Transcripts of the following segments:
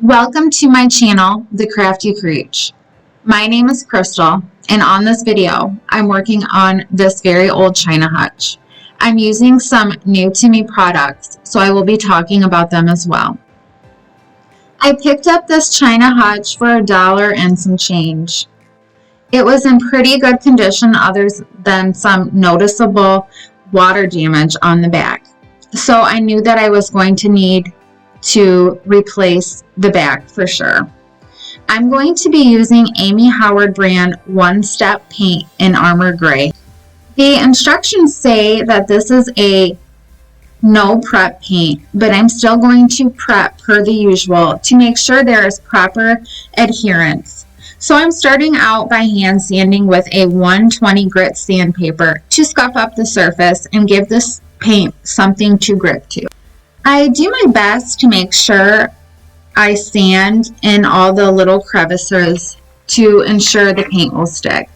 Welcome to my channel, The Crafty Creech. My name is Crystal, and on this video, I'm working on this very old China hutch. I'm using some new to me products, so I will be talking about them as well. I picked up this China hutch for $1 and some change. It was in pretty good condition other than some noticeable water damage on the back. So I knew that I was going to need to replace the back for sure. I'm going to be using Amy Howard brand One Step paint in Armor Gray. The instructions say that this is a no prep paint, but I'm still going to prep per the usual to make sure there is proper adherence. So I'm starting out by hand sanding with a 120 grit sandpaper to scuff up the surface and give this paint something to grip to. I do my best to make sure I sand in all the little crevices to ensure the paint will stick.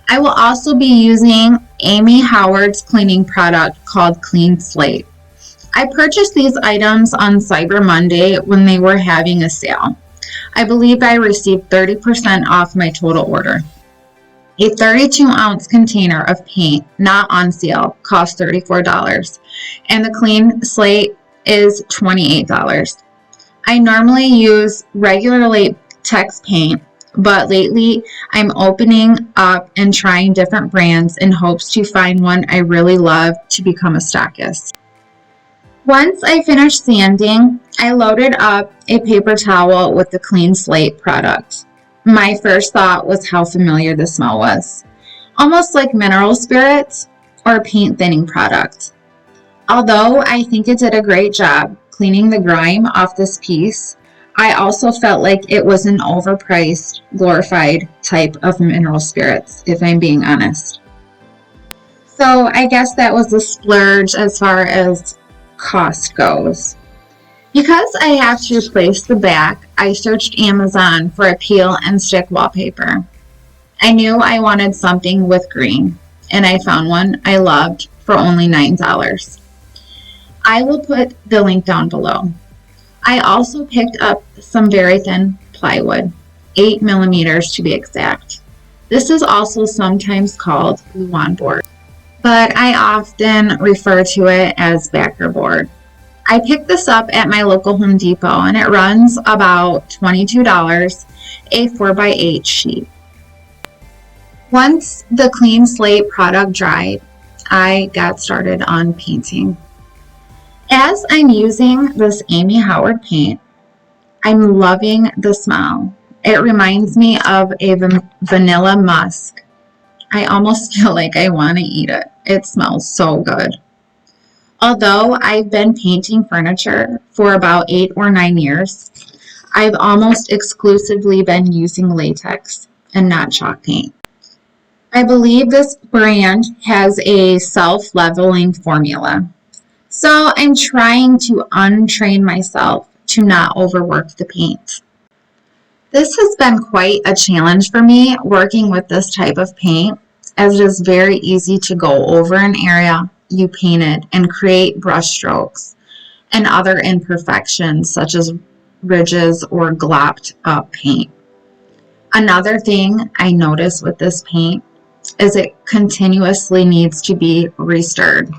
I will also be using Amy Howard's cleaning product called Clean Slate. I purchased these items on Cyber Monday when they were having a sale. I believe I received 30% off my total order. A 32-ounce container of paint, not on sale, cost $34, and the Clean Slate is $28. I normally use regular latex paint, but lately I'm opening up and trying different brands in hopes to find one I really love to become a stockist. Once I finished sanding, I loaded up a paper towel with the Clean Slate product. My first thought was how familiar the smell was. Almost like mineral spirits or paint thinning product. Although I think it did a great job cleaning the grime off this piece, I also felt like it was an overpriced, glorified type of mineral spirits, if I'm being honest. So I guess that was a splurge as far as cost goes. Because I have to replace the back, I searched Amazon for a peel and stick wallpaper. I knew I wanted something with green, and I found one I loved for only $9. I will put the link down below. I also picked up some very thin plywood, 8 millimeters to be exact. This is also sometimes called Luan board, but I often refer to it as backer board. I picked this up at my local Home Depot and it runs about $22, a 4x8 sheet. Once the Clean Slate product dried, I got started on painting. As I'm using this Amy Howard paint, I'm loving the smell. It reminds me of a vanilla musk. I almost feel like I want to eat it. It smells so good. Although I've been painting furniture for about 8 or 9 years, I've almost exclusively been using latex and not chalk paint. I believe this brand has a self-leveling formula. So I'm trying to untrain myself to not overwork the paint. This has been quite a challenge for me working with this type of paint, as it is very easy to go over an area you painted and create brush strokes and other imperfections such as ridges or glopped up paint. Another thing I notice with this paint is it continuously needs to be restirred,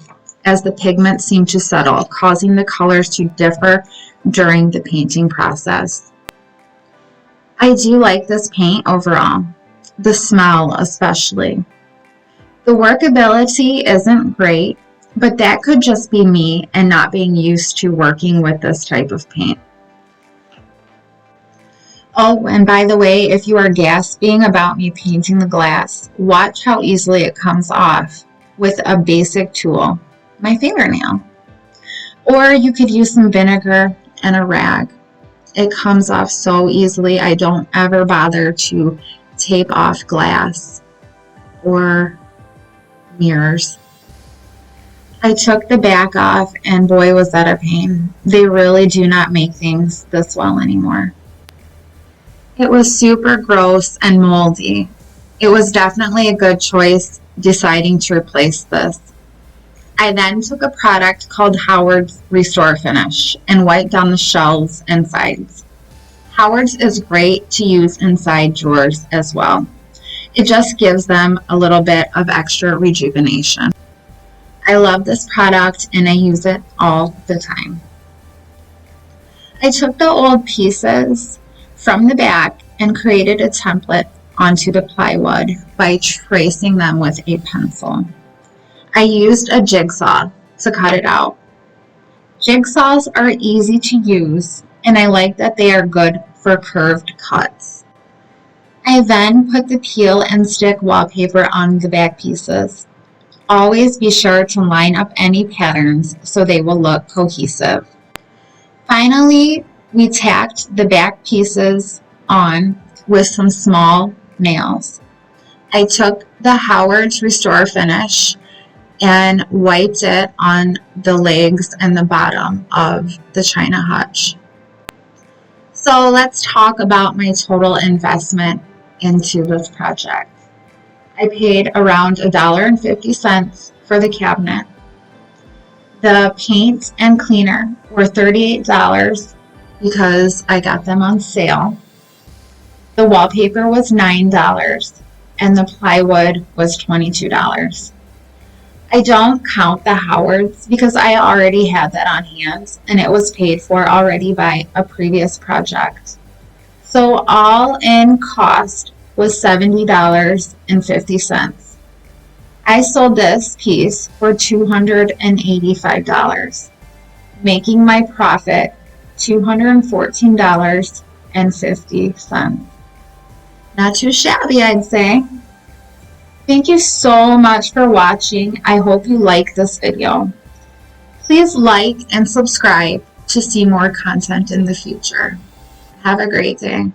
as the pigments seem to settle, causing the colors to differ during the painting process. I do like this paint overall, the smell especially. The workability isn't great, but that could just be me and not being used to working with this type of paint. Oh, and by the way, if you are gasping about me painting the glass, watch how easily it comes off with a basic tool. My fingernail. Or you could use some vinegar and a rag. It comes off so easily. I don't ever bother to tape off glass or mirrors. I took the back off and boy was that a pain. They really do not make things this well anymore. It was super gross and moldy. It was definitely a good choice deciding to replace this. I then took a product called Howard's Restore Finish and wiped down the shelves and sides. Howard's is great to use inside drawers as well. It just gives them a little bit of extra rejuvenation. I love this product and I use it all the time. I took the old pieces from the back and created a template onto the plywood by tracing them with a pencil. I used a jigsaw to cut it out. Jigsaws are easy to use, and I like that they are good for curved cuts. I then put the peel and stick wallpaper on the back pieces. Always be sure to line up any patterns so they will look cohesive. Finally, we tacked the back pieces on with some small nails. I took the Howard's Restore Finish and wiped it on the legs and the bottom of the China Hutch. So let's talk about my total investment into this project. I paid around $1.50 for the cabinet. The paint and cleaner were $38 because I got them on sale. The wallpaper was $9 and the plywood was $22. I don't count the Howard's because I already had that on hand and it was paid for already by a previous project. So all in cost was $70.50. I sold this piece for $285, making my profit $214.50. Not too shabby, I'd say. Thank you so much for watching. I hope you like this video. Please like and subscribe to see more content in the future. Have a great day.